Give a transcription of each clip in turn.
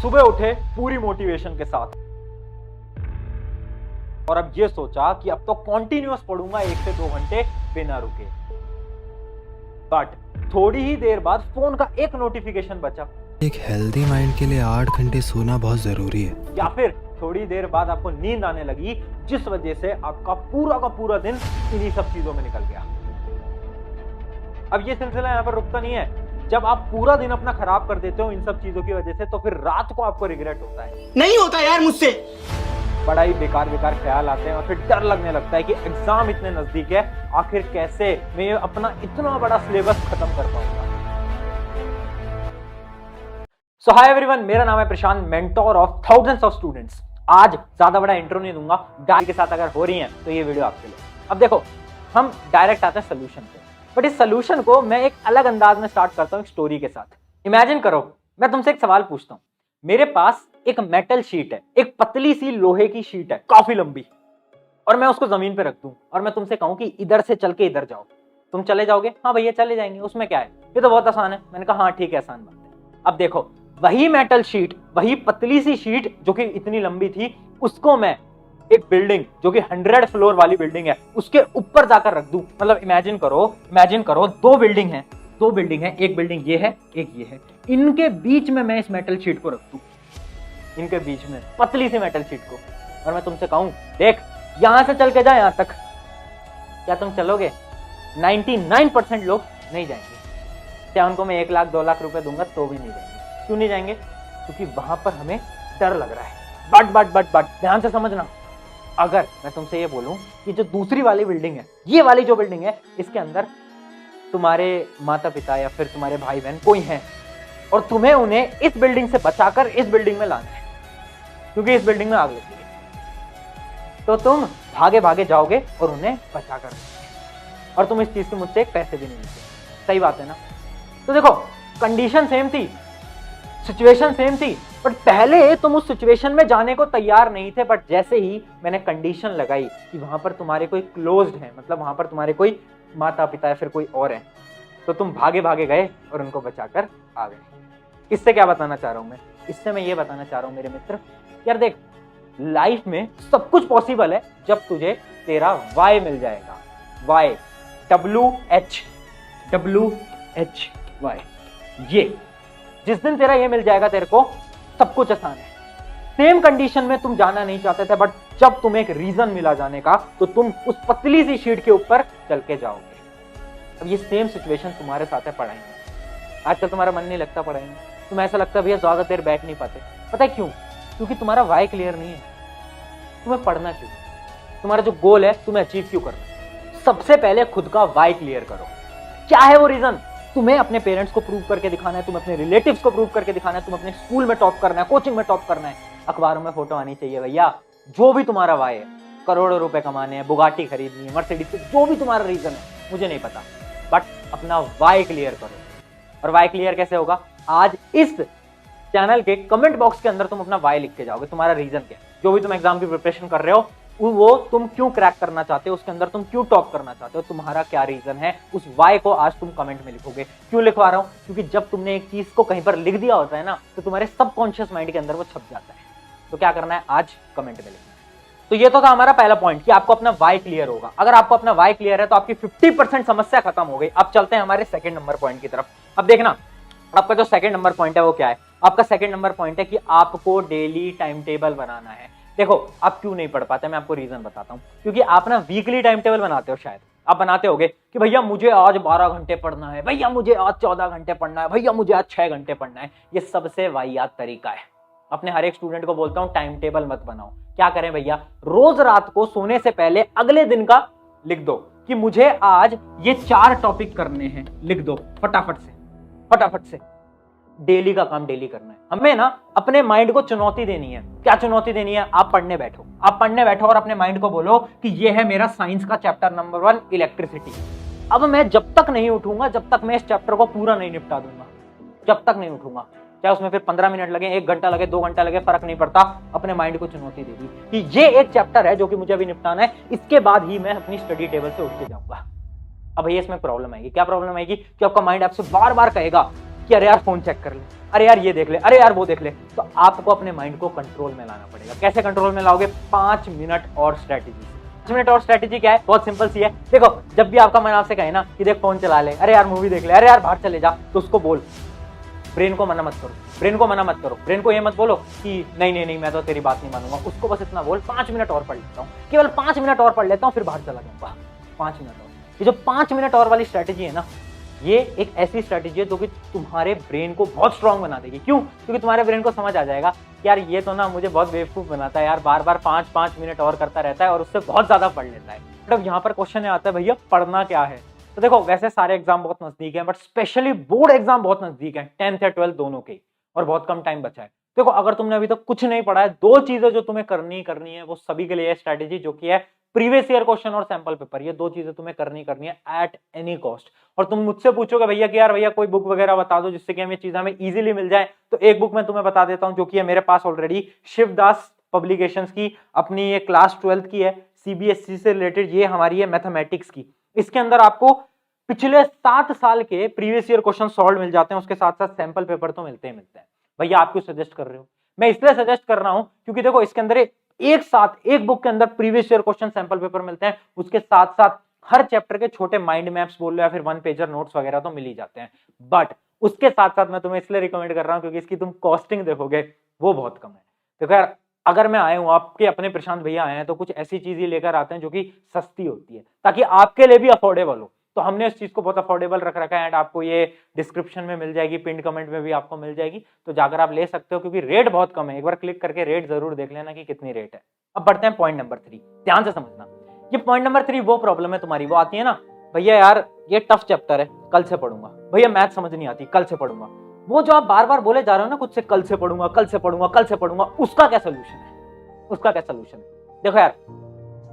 सुबह उठे पूरी मोटिवेशन के साथ और अब ये सोचा कि अब तो कॉन्टिन्यूअस पढ़ूंगा 1 से 2 घंटे बिना रुके। बट थोड़ी ही देर बाद फोन का एक नोटिफिकेशन बचा। एक हेल्दी माइंड के लिए 8 घंटे सोना बहुत जरूरी है। या फिर थोड़ी देर बाद आपको नींद आने लगी, जिस वजह से आपका पूरा का पूरा दिन इन्हीं सब चीजों में निकल गया। अब ये सिलसिला यहाँ पर रुकता नहीं है। जब आप पूरा दिन अपना खराब कर देते हो इन सब चीजों की वजह से, तो फिर रात को आपको रिग्रेट होता है। नहीं होता यार मुझसे। बड़ा ही बेकार बेकार ख्याल आते हैं और फिर डर लगने लगता है कि एग्जाम इतने नजदीक है, आखिर कैसे मैं ये अपना इतना बड़ा सिलेबस खत्म कर पाऊंगा। सो हाय एवरीवन, मेरा नाम है Prashant, mentor of thousands of students. आज ज्यादा बड़ा इंट्रो नहीं दूंगा, गाइड के साथ अगर हो रही है तो ये वीडियो आपके लिए। अब देखो, हम डायरेक्ट आते हैं सोल्यूशन पे, बट इस सोल्यूशन को मैं एक अलग अंदाज में स्टार्ट करता हूं, एक स्टोरी के साथ। इमेजिन करो, मैं तुमसे एक सवाल पूछता हूं। मेरे पास एक मेटल शीट है, एक पतली सी लोहे की शीट है, काफी लंबी, और मैं उसको जमीन पे रख दूं और मैं तुमसे कहूं कि इधर से चल के इधर जाओ, तुम चले जाओगे? हाँ भैया चले जाएंगे, उसमें क्या है, ये तो बहुत आसान है। मैंने कहा हाँ ठीक है, आसान बात है। अब देखो, वही मेटल शीट, वही पतली सी शीट जो कि इतनी लंबी थी, उसको मैं एक बिल्डिंग जो कि 100 फ्लोर वाली बिल्डिंग है उसके ऊपर जाकर रख दूं। मतलब इमेजिन करो दो बिल्डिंग है, एक बिल्डिंग ये है, एक ये है, इनके बीच में मैं इस मेटल शीट को रख दूं, इनके बीच में पतली सी मेटल शीट को, और मैं तुमसे कहूं देख यहां से चल के जा यहां तक, क्या तुम चलोगे? 99% लोग नहीं जाएंगे। क्या उनको मैं 1 लाख 2 लाख रुपए दूंगा तो भी नहीं जाएंगे। क्यों नहीं जाएंगे? क्योंकि वहां पर हमें डर लग रहा है। बट ध्यान से समझना, अगर मैं तुमसे ये बोलूं कि जो दूसरी वाली बिल्डिंग है, ये वाली जो बिल्डिंग है, इसके अंदर तुम्हारे माता पिता या फिर तुम्हारे भाई बहन कोई हैं और तुम्हें उन्हें इस बिल्डिंग से बचाकर इस बिल्डिंग में लाना है क्योंकि इस बिल्डिंग में आग लगी है, तो तुम भागे भागे जाओगे और उन्हें बचाकर, और तुम इस चीज के मुझसे एक पैसे भी नहीं लेते। सही बात है ना? तो देखो, कंडीशन सेम थी, सिचुएशन सेम थी, बट पहले तुम उस सिचुएशन में जाने को तैयार नहीं थे। बट जैसे ही मैंने कंडीशन लगाई कि वहां पर तुम्हारे कोई क्लोज्ड है, मतलब वहां पर तुम्हारे कोई माता पिता या फिर कोई और है, तो तुम भागे भागे गए और उनको बचाकर आ गए। इससे क्या बताना चाह रहा हूं मैं? इससे मैं ये बताना चाह रहा हूं मेरे मित्र, यार देख, लाइफ में सब कुछ पॉसिबल है जब तुझे तेरा वाई मिल जाएगा। वाई, WHY, ये जिस दिन तेरा ये मिल जाएगा, तेरे को सब कुछ आसान है। सेम कंडीशन में तुम जाना नहीं चाहते थे, बट जब तुम्हें एक रीजन मिला जाने का, तो तुम उस पतली सी शीट के ऊपर चल के जाओगे। अब ये सेम सिचुएशन तुम्हारे साथ है पढ़ाई में। आजकल तुम्हारा मन नहीं लगता पढ़ाई में, तुम ऐसा लगता है भैया ज्यादा देर बैठ नहीं पाते। पता है क्यों? क्योंकि तुम्हारा वाई क्लियर नहीं है। तुम्हें पढ़ना क्यों? तुम्हारा जो गोल है तुम्हें अचीव क्यों करना? सबसे पहले खुद का वाई क्लियर करो। क्या है वो रीजन? तुम्हें अपने पेरेंट्स को प्रूव करके दिखाना है, तुम्हें अपने रिलेटिव्स को प्रूव करके दिखाना है, तुम्हें अपने स्कूल में टॉप करना है, कोचिंग में टॉप करना है, अखबारों में फोटो आनी चाहिए भैया। जो भी तुम्हारा वाई है, करोड़ों रुपए कमाने हैं, बुगाटी खरीदनी है, मर्सिडीज, जो भी तुम्हारा रीजन है मुझे नहीं पता, बट अपना वाई क्लियर करो। और वाई क्लियर कैसे होगा? आज इस चैनल के कमेंट बॉक्स के अंदर तुम अपना वाई लिख के जाओगे, तुम्हारा रीजन क्या है। जो भी तुम एग्जाम की प्रिपरेशन कर रहे हो, वो तुम क्यों क्रैक करना चाहते हो, उसके अंदर तुम क्यों टॉप करना चाहते हो, तुम्हारा क्या रीजन है, उस वाई को आज तुम कमेंट में लिखोगे। क्यों लिखवा रहा हूं? क्योंकि जब तुमने एक चीज को कहीं पर लिख दिया होता है ना, तो तुम्हारे सबकॉन्शियस माइंड के अंदर वो छप जाता है। तो क्या करना है? आज कमेंट में लिखना है। तो ये तो था हमारा पहला पॉइंट कि आपको अपना वाई क्लियर होगा। अगर आपको अपना वाई क्लियर है तो आपकी 50% समस्या खत्म हो गई। अब चलते हैं हमारे सेकंड नंबर पॉइंट की तरफ। अब देखना, आपका जो सेकंड नंबर पॉइंट है वो क्या है? आपका सेकंड नंबर पॉइंट है कि आपको डेली टाइम टेबल बनाना है। देखो, आप क्यों नहीं पढ़ पाते, मैं आपको रीजन बताता हूं। क्योंकि आप ना वीकली टाइम टेबल बनाते हो, शायद आप बनाते होगे कि भैया मुझे आज 12 घंटे पढ़ना है, भैया मुझे आज 14 घंटे पढ़ना है, भैया मुझे आज 6 घंटे पढ़ना है। ये सबसे वाहियात तरीका है। अपने हर एक स्टूडेंट को बोलता हूं, टाइम टेबल मत बनाओ। क्या करें भैया? रोज रात को सोने से पहले अगले दिन का लिख दो कि मुझे आज ये 4 टॉपिक करने हैं। लिख दो फटाफट से। डेली का काम डेली करना है। हमें ना अपने माइंड को चुनौती देनी है। क्या चुनौती देनी है? आप पढ़ने बैठो और अपने माइंड को बोलो कि ये है मेरा साइंस का चैप्टर नंबर 1, इलेक्ट्रिसिटी। अब मैं जब तक नहीं उठूंगा, जब तक मैं इस चैप्टर को पूरा नहीं निपटा दूंगा, जब तक नहीं उठूंगा, चाहे उसमें फिर 15 मिनट लगे, 1 घंटा लगे, 2 घंटा लगे, फर्क नहीं पड़ता। अपने माइंड को चुनौती दे दी कि ये एक चैप्टर है जो कि मुझे अभी निपटाना है, इसके बाद ही मैं अपनी स्टडी टेबल से उठ के जाऊंगा। अब भैया इसमें प्रॉब्लम आएगी। क्या प्रॉब्लम आएगी? कि आपका माइंड आपसे बार बार कहेगा कि अरे यार फोन चेक कर ले, अरे यार ये देख ले, अरे यार वो देख ले। तो आपको अपने माइंड को कंट्रोल में लाना पड़ेगा। कैसे कंट्रोल में लाओगे? 5 मिनट और स्ट्रेटेजी। 5 मिनट और स्ट्रेटेजी क्या है? बहुत सिंपल सी है। देखो, जब भी आपका मन आपसे कहे ना कि देख फोन चला ले, अरे यार मूवी देख ले, अरे यार बाहर चले जा, तो उसको बोल, ब्रेन को मना मत करो, ब्रेन को मना मत करो, ब्रेन को ये मत बोलो कि नहीं नहीं नहीं मैं तो तेरी बात नहीं मानूंगा। उसको बस इतना बोल 5 मिनट और पढ़ लेता हूँ, केवल 5 मिनट और पढ़ लेता हूँ, फिर बाहर चला जाऊंगा। 5 मिनट और। ये जो 5 मिनट और वाली स्ट्रेटेजी है ना, ये एक ऐसी स्ट्रेटेजी है जो कि तुम्हारे ब्रेन को बहुत स्ट्रांग बना देगी। क्यों? क्योंकि तुम्हारे ब्रेन को समझ आ जाएगा कि यार ये तो ना मुझे बहुत बेवकूफ बनाता है यार, बार बार 5-5 मिनट और करता रहता है और उससे बहुत ज्यादा पढ़ लेता है। मतलब यहाँ पर क्वेश्चन आता है भैया पढ़ना क्या है? तो देखो, वैसे सारे एग्जाम बहुत नजदीक है, बट स्पेशली बोर्ड एग्जाम बहुत नजदीक है, 10th या 12th दोनों के, और बहुत कम टाइम बचा है। देखो, अगर तुमने अभी तक कुछ नहीं पढ़ा है, 2 चीजें जो तुम्हें करनी है वो सभी के लिए स्ट्रेटेजी, जो कि है प्रीवियस ईयर क्वेश्चन और सैंपल पेपर। ये 2 चीजें तुम्हें करनी है एट एनी कॉस्ट। और तुम मुझसे पूछोगे भैया कि यार भैया कोई बुक वगैरह बता दो जिससे कि हमें चीजें हमें इजीली मिल जाए। तो एक बुक मैं तुम्हें बता देता हूं जो कि है मेरे पास ऑलरेडी, शिवदास पब्लिकेशंस की, अपनी ये क्लास 12th की है, सीबीएसई से रिलेटेड, ये हमारी है मैथमेटिक्स की। इसके अंदर आपको पिछले 7 साल के प्रीवियस ईयर क्वेश्चन सॉल्व मिल जाते हैं, उसके साथ साथ सैंपल पेपर तो मिलते हैं। भैया आप क्यों सजेस्ट कर रहे हो? मैं इसलिए सजेस्ट कर रहा हूं क्योंकि देखो, इसके अंदर एक साथ एक बुक के अंदर previous year question sample paper मिलते हैं, उसके साथ साथ हर चैप्टर के छोटे माइंड मैप्स बोल लो या फिर 1 पेजर नोट्स वगैरह तो मिल ही जाते हैं। बट उसके साथ साथ मैं तुम्हें इसलिए रिकमेंड कर रहा हूं क्योंकि इसकी तुम कॉस्टिंग देखोगे वो बहुत कम है। देखो यार, अगर मैं आया हूं, आपके अपने प्रशांत भैया आए हैं, तो कुछ ऐसी चीज ही लेकर आते हैं जो कि सस्ती होती है ताकि आपके लिए भी अफोर्डेबल हो। तो हमने इस चीज को बहुत अफोर्डेबल रख रखा है, एंड आपको ये डिस्क्रिप्शन में मिल जाएगी, पिन कमेंट में भी आपको मिल जाएगी, तो जाकर आप ले सकते हो क्योंकि रेट बहुत कम है। एक बार क्लिक करके रेट जरूर देख लेना कि कितनी रेट है। अब बढ़ते हैं पॉइंट नंबर 3, ध्यान से समझना। ये पॉइंट नंबर 3 वो प्रॉब्लम है तुम्हारी, वो आती है ना भैया यार ये टफ चैप्टर है, कल से पढ़ूंगा, भैया मैथ समझ नहीं आती, कल से पढ़ूंगा। वो जो आप बार बार बोले जा रहे हो ना खुद से, कल से पढ़ूंगा, कल से पढ़ूंगा, कल से पढ़ूंगा, उसका क्या सोल्यूशन है? उसका क्या सोल्यूशन है? देखो यार,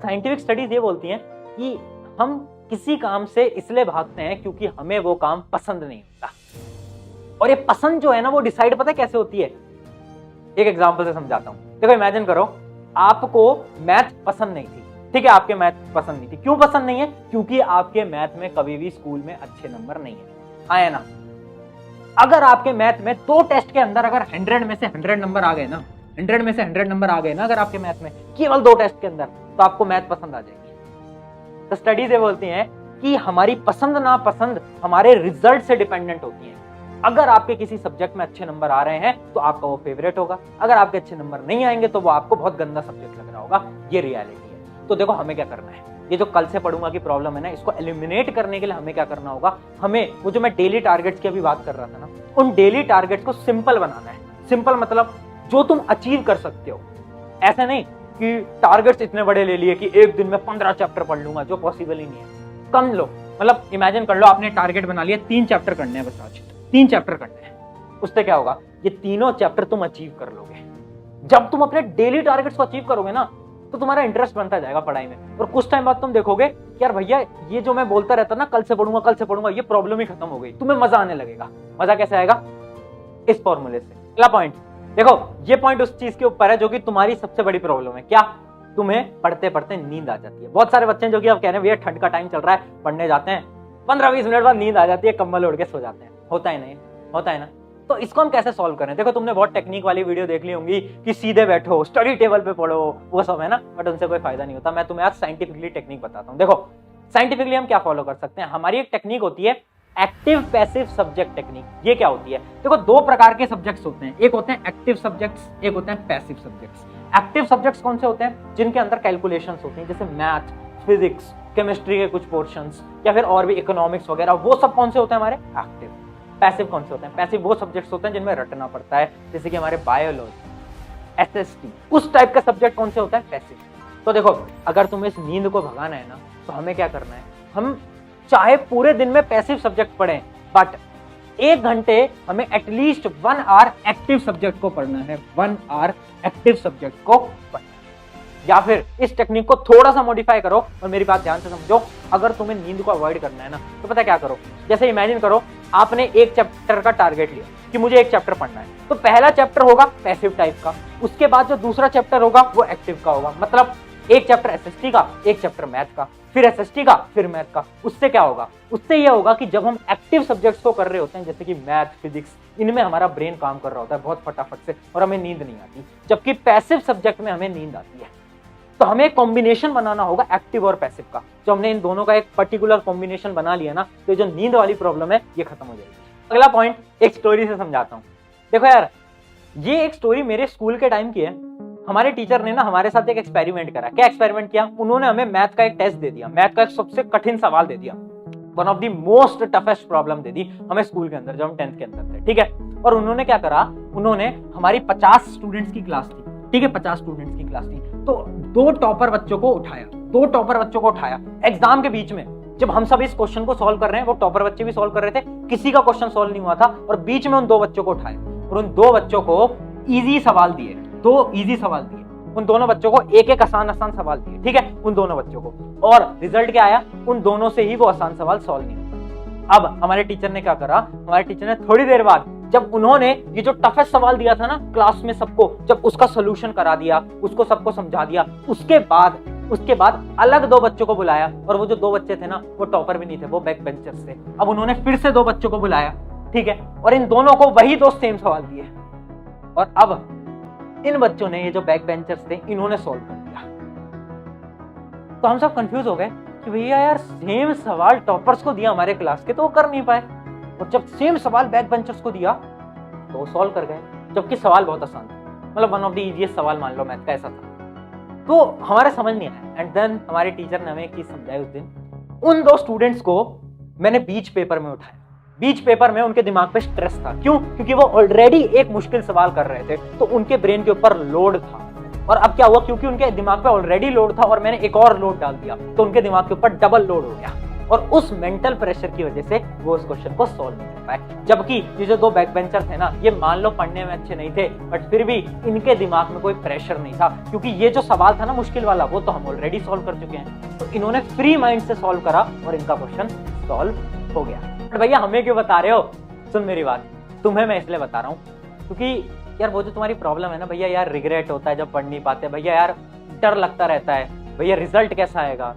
साइंटिफिक स्टडीज ये बोलती हैं कि हम किसी काम से इसलिए भागते हैं क्योंकि हमें वो काम पसंद नहीं होता। और ये पसंद जो है ना, वो डिसाइड पता है कैसे होती है? एक एग्जांपल से समझाता हूं। देखो, इमेजिन करो आपको मैथ पसंद नहीं थी, ठीक है, आपके मैथ पसंद नहीं थी। क्यों पसंद नहीं है? क्योंकि आपके मैथ में कभी भी स्कूल में अच्छे नंबर नहीं है, आए ना। अगर आपके मैथ में 2 टेस्ट के अंदर अगर 100 में से 100 नंबर आ गए ना, 100 में से 100 नंबर आ गए ना अगर आपके मैथ में, केवल 2 टेस्ट के अंदर, तो आपको मैथ पसंद आ जाएगी। तो स्टडीज ये बोलती हैं कि हमारी पसंद ना पसंद हमारे रिजल्ट से डिपेंडेंट होती है। अगर आपके किसी सब्जेक्ट में अच्छे नंबर आ रहे हैं तो आपका वो फेवरेट होगा, अगर आपके अच्छे नंबर नहीं आएंगे तो वो आपको बहुत गंदा सब्जेक्ट लग रहा होगा। ये रियलिटी है। तो देखो, हमें क्या करना है? ये जो कल से पढ़ूंगा की प्रॉब्लम है ना, इसको एलिमिनेट करने के लिए हमें क्या करना होगा? हमें वो जो मैं डेली टारगेट्स की अभी बात कर रहा था ना, उन डेली टारगेट्स को सिंपल बनाना है। सिंपल मतलब जो तुम अचीव कर सकते हो। ऐसा नहीं कि टारगेट्स इतने बड़े ले लिए कि एक दिन में 15 चैप्टर पढ़ लूंगा, जो पॉसिबल ही नहीं है। कम लो, मतलब इमेजिन कर लो आपने टारगेट बना लिया 3 चैप्टर करने हैं बस आज, 3 चैप्टर करने हैं। उससे क्या होगा? ये तीनों चैप्टर तुम अचीव कर लोगे। जब तुम अपने डेली टारगेट्स को अचीव करोगे ना, तो तुम्हारा इंटरेस्ट बनता जाएगा पढ़ाई में, और कुछ टाइम बाद तुम देखोगे कि यार भैया ये जो मैं बोलता रहता ना कल से पढ़ूंगा कल से पढ़ूंगा, ये प्रॉब्लम ही खत्म हो गई। तुम्हें मजा आने लगेगा। मजा कैसे आएगा? इस फॉर्मूले से। अगला पॉइंट देखो, ये पॉइंट उस चीज के ऊपर है जो कि तुम्हारी सबसे बड़ी प्रॉब्लम है। क्या? तुम्हें पढ़ते पढ़ते नींद आ जाती है। बहुत सारे बच्चे हैं जो कि अब कह रहे हैं भैया ठंड का टाइम चल रहा है, पढ़ने जाते हैं, 15-20 मिनट बाद नींद आ जाती है, कंबल ओढ़ के सो जाते हैं। होता है नहीं? होता है ना? तो इसको हम कैसे सॉल्व करें? देखो, तुमने बहुत टेक्निक वाली वीडियो देख ली होंगी कि सीधे बैठो, स्टडी टेबल पे पढ़ो, वो सब है ना, बट उनसे कोई फायदा नहीं होता। मैं तुम्हें आज साइंटिफिकली टेक्निक बताता हूँ। देखो, साइंटिफिकली हम क्या फॉलो कर सकते हैं? हमारी एक टेक्निक होती है एक्टिव पैसिव सब्जेक्ट टेक्निक। ये क्या होती है? देखो, 2 प्रकार के सब्जेक्ट्स होते हैं, एक होते हैं एक्टिव सब्जेक्ट्स, एक होते हैं पैसिव सब्जेक्ट्स। एक्टिव सब्जेक्ट्स कौन से होते हैं? जिनके अंदर कैलकुलेशंस होती हैं, जैसे मैथ, फिजिक्स, केमिस्ट्री के कुछ पोर्शंस, या फिर और भी इकोनॉमिक्स वगैरह, वो सब कौन से होते हैं? हमारे एक्टिव। पैसिव कौन से होते हैं? पैसिव वो सब्जेक्ट्स होते हैं जिनमें रटना पड़ता है, जैसे कि हमारे बायोलॉजी, एसएसटी, उस टाइप का सब्जेक्ट कौन से होता है? पैसिव। तो देखो, अगर तुम्हें इस नींद को भगाना है ना, तो हमें क्या करना है? हम चाहे पूरे दिन में पैसिव सब्जेक्ट पढ़ें, बट 1 घंटे हमें एटलीस्ट 1 आवर एक्टिव सब्जेक्ट को पढ़ना है। 1 आवर एक्टिव सब्जेक्ट को पढ़ना है। या फिर इस टेक्निक को थोड़ा सा मॉडिफाई करो, और मेरी बात ध्यान से समझो। अगर तुम्हें नींद को अवॉइड करना है ना, तो पता क्या करो? जैसे इमेजिन करो आपने 1 चैप्टर का टारगेट लिया कि मुझे 1 चैप्टर पढ़ना है, तो पहला चैप्टर होगा पैसिव टाइप का, उसके बाद जो दूसरा चैप्टर होगा वो एक्टिव का होगा। मतलब 1 चैप्टर एसएसटी का, 1 चैप्टर मैथ का, फिर एसएसटी का, फिर मैथ का। उससे क्या होगा? उससे यह होगा कि जब हम एक्टिव सब्जेक्ट्स को कर रहे होते हैं, जैसे कि मैथ, फिजिक्स, इनमें हमारा ब्रेन काम कर रहा होता है बहुत फटाफट से और हमें नींद नहीं आती, जबकि पैसिव सब्जेक्ट में हमें नींद आती है। तो हमें एक कॉम्बिनेशन बनाना होगा एक्टिव और पैसिव का। जो हमने इन दोनों का एक पर्टिकुलर कॉम्बिनेशन बना लिया ना, तो जो नींद वाली प्रॉब्लम है ये खत्म हो जाएगी। अगला पॉइंट एक स्टोरी से समझाता हूँ। देखो यार, ये एक स्टोरी मेरे स्कूल के टाइम की है। हमारे टीचर ने ना हमारे साथ एक एक्सपेरिमेंट करा। क्या एक्सपेरिमेंट किया? उन्होंने हमें मैथ का एक टेस्ट दे दिया, मैथ का एक सबसे कठिन सवाल दे दिया, one of the most toughest problem दे दी हमें स्कूल के अंदर, जब हम 10th के अंदर थे, ठीक है। और उन्होंने क्या करा, उन्होंने हमारी 50 स्टूडेंट्स की क्लास थी, ठीक है, 50 स्टूडेंट्स की क्लास थी, तो दो टॉपर बच्चों को उठाया एग्जाम के बीच में। जब हम सब इस क्वेश्चन को सॉल्व कर रहे हैं, वो टॉपर बच्चे भी सॉल्व कर रहे थे, किसी का क्वेश्चन सॉल्व नहीं हुआ था, और बीच में उन दो बच्चों को उठाया और उन दो बच्चों को इजी सवाल दिए, दो इजी सवाल दिए। उन दोनों बच्चों को एक एक आसान सवाल दिए, ठीक है, उन दोनों बच्चों को। और रिजल्ट क्या आया? उन दोनों से ही वो आसान सवाल सॉल्व नहीं हुआ। अब हमारे टीचर ने क्या करा? हमारे टीचर ने थोड़ी देर बाद, जब उन्होंने ये जो टफेस्ट सवाल दिया था ना क्लास में सबको, जब उसका सोल्यूशन करा दिया, उसको सबको समझा दिया, उसके बाद अलग दो बच्चों को बुलाया। और वो जो दो बच्चे थे ना, वो टॉपर भी नहीं थे, वो बैक बेंचर्स थे। अब उन्होंने फिर से दो बच्चों को बुलाया, ठीक है, और इन दोनों को वही दो सेम सवाल दिए। और अब इन बच्चों ने, ये जो बैक बेंचर्स थे, इन्होंने सॉल्व कर दिया। तो हम सब कंफ्यूज हो गए कि भैया यार, सेम सवाल टॉपर्स को दिया हमारे क्लास के, तो वो कर नहीं पाए, और जब सेम सवाल बैक बेंचर्स को दिया तो वो सॉल्व कर गए, जबकि सवाल बहुत आसान था, मतलब वन ऑफ द इजीएस्ट सवाल मान लो मैथ का, ऐसा था। तो हमारे समझ नहीं आया। एंड देन हमारे टीचर ने हमें एक चीज समझाई उस दिन। उन दो स्टूडेंट्स को मैंने बीच पेपर में उठाया। बीच पेपर में उनके दिमाग पे स्ट्रेस था। क्यों? क्योंकि वो ऑलरेडी एक मुश्किल सवाल कर रहे थे, तो उनके ब्रेन के ऊपर लोड था। और अब क्या हुआ? क्योंकि उनके दिमाग पे ऑलरेडी लोड था और मैंने एक और लोड डाल दिया, तो उनके दिमाग के ऊपर डबल लोड हो गया, और उस मेंटल प्रेशर की वजह से वो उस क्वेश्चन को सॉल्व नहीं कर पाए। जबकि ये जो दो बैक बेंचर थे ना, ये मान लो पढ़ने में अच्छे नहीं थे, बट फिर भी इनके दिमाग में कोई प्रेशर नहीं था, क्योंकि ये जो सवाल था ना मुश्किल वाला, वो तो हम ऑलरेडी सॉल्व कर चुके हैं। तो इन्होंने फ्री माइंड से सॉल्व करा और इनका क्वेश्चन सॉल्व हो गया। बट भैया हमें क्यों बता रहे हो? सुन मेरी बात, तुम्हें मैं इसलिए बता रहा हूँ क्योंकि यार वो जो तुम्हारी प्रॉब्लम है ना भैया, यार रिग्रेट होता है जब पढ़ नहीं पाते भैया, यार डर लगता रहता है भैया, रिजल्ट कैसा आएगा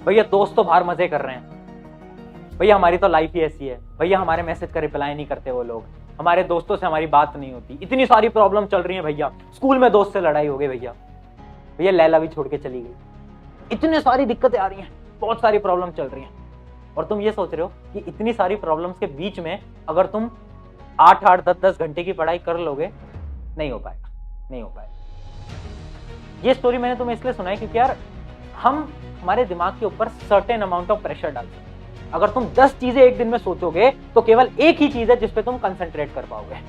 भैया, दोस्त तो बाहर मजे कर रहे हैं भैया, हमारी तो लाइफ ही ऐसी है भैया, हमारे मैसेज का रिप्लाई नहीं करते वो लोग, हमारे दोस्तों से हमारी बात नहीं होती, इतनी सारी प्रॉब्लम चल रही है भैया, स्कूल में दोस्त से लड़ाई हो गई भैया, भैया लैला भी छोड़ के चली गई, इतनी सारी दिक्कतें आ रही हैं, बहुत सारी प्रॉब्लम चल रही हैं। और तुम ये सोच रहे हो कि इतनी सारी प्रॉब्लम्स के बीच में अगर तुम 8-8, 10-10 घंटे की पढ़ाई कर लोगे, नहीं हो पाएगा, नहीं हो पाएगा। ये स्टोरी मैंने तुम्हें इसलिए सुनाई क्योंकि यार हम हमारे दिमाग के ऊपर सर्टेन अमाउंट ऑफ प्रेशर डालते हैं। अगर तुम 10 चीजें एक दिन में सोचोगे तो केवल एक ही चीज है जिस पे तुम कंसंट्रेट कर पाओगे।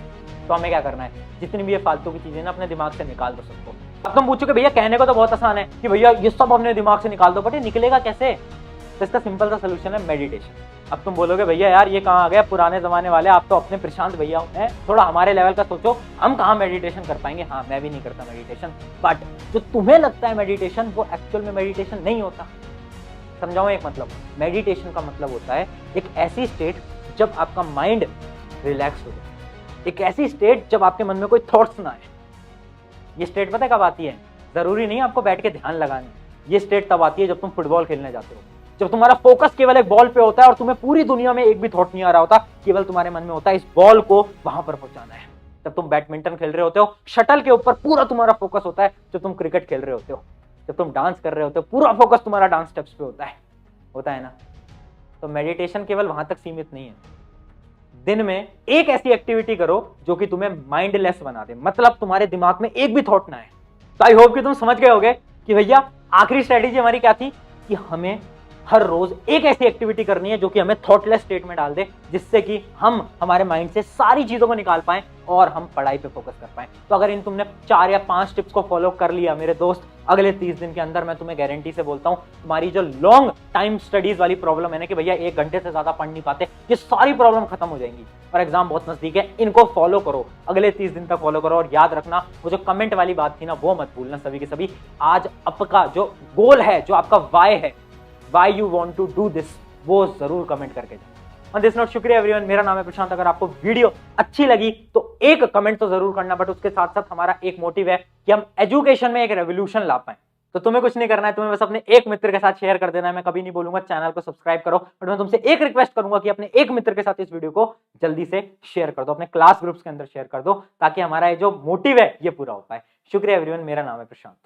तो हमें क्या करना है? जितनी भी ये फालतू की चीजें ना अपने दिमाग से निकाल दो सबको। अब तुम पूछोगे भैया कहने को तो बहुत आसान है कि भैया ये सब अपने दिमाग से निकाल दो, बट ये निकलेगा कैसे? तो इसका सिंपल सा सोल्यूशन है मेडिटेशन। अब तुम बोलोगे भैया यार ये कहाँ आ गया, पुराने जमाने वाले, आप तो अपने प्रशांत भैया हैं, थोड़ा हमारे लेवल का सोचो, हम कहाँ मेडिटेशन कर पाएंगे। हाँ मैं भी नहीं करता मेडिटेशन, बट जो तुम्हें लगता है मेडिटेशन वो एक्चुअल में मेडिटेशन नहीं होता। समझाऊं एक मतलब, मेडिटेशन का मतलब होता है एक ऐसी स्टेट जब आपका माइंड रिलैक्स हो जाए, एक ऐसी स्टेट जब आपके मन में कोई थॉट्स ना आए। ये स्टेट पता है कब आती है? जरूरी नहीं आपको बैठ के ध्यान लगाना, ये स्टेट तब आती है जब तुम फुटबॉल खेलने जाते हो, जब तुम्हारा फोकस केवल एक बॉल पे होता है और तुम्हें पूरी दुनिया में एक भी थॉट नहीं आ रहा होता, केवल तुम्हारे मन में होता है इस बॉल को वहां पर पहुंचाना है। जब तुम बैडमिंटन खेल रहे होते हो, शटल के ऊपर पूरा तुम्हारा फोकस होता है। जब तुम क्रिकेट खेल रहे होते हो, जब तुम डांस कर रहे होते हो, पूरा फोकस तुम्हारा डांस स्टेप्स पे होता है ना। तो मेडिटेशन केवल वहां तक सीमित नहीं है। दिन में एक ऐसी एक्टिविटी करो जो कि तुम्हें माइंडलेस बना दे, मतलब तुम्हारे दिमाग में एक भी थॉट ना आए। तो आई होप कि तुम समझ गए होगे कि भैया आखिरी स्ट्रेटेजी हमारी क्या थी, कि हमें हर रोज एक ऐसी एक्टिविटी करनी है जो कि हमें थॉटलेस स्टेट में डाल दे, जिससे कि हम हमारे माइंड से सारी चीजों को निकाल पाएं और हम पढ़ाई पे फोकस कर पाएं। तो अगर इन तुमने 4 या 5 टिप्स को फॉलो कर लिया मेरे दोस्त, अगले 30 दिन के अंदर मैं तुम्हें गारंटी से बोलता हूं तुम्हारी जो लॉन्ग टाइम स्टडीज वाली प्रॉब्लम है ना कि भैया 1 घंटे से ज्यादा पढ़ नहीं पाते, ये सारी प्रॉब्लम खत्म हो जाएंगी। और एग्जाम बहुत नजदीक है, इनको फॉलो करो, अगले 30 दिन तक फॉलो करो। और याद रखना वो जो कमेंट वाली बात थी ना, वो मत भूलना सभी के सभी। आज आपका जो गोल है, जो आपका वाई है, Why you want to do this, वो जरूर कमेंट करके जाओ। On this note, शुक्रिया एवरीवन, मेरा नाम है प्रशांत। अगर आपको वीडियो अच्छी लगी तो एक कमेंट तो जरूर करना, बट उसके साथ साथ हमारा एक मोटिव है कि हम एजुकेशन में एक रेवोल्यूशन ला पाए। तो तुम्हें कुछ नहीं करना है, तुम्हें बस अपने एक मित्र के साथ शेयर कर देना है। मैं कभी नहीं बोलूंगा चैनल को सब्सक्राइब करो, बट मैं तुमसे एक रिक्वेस्ट करूंगा कि अपने एक मित्र के साथ इस वीडियो को जल्दी से शेयर कर दो, अपने क्लास ग्रुप्स के अंदर शेयर कर दो, ताकि हमारा ये जो मोटिव है ये पूरा हो पाए। शुक्रिया एवरीवन, मेरा नाम है प्रशांत।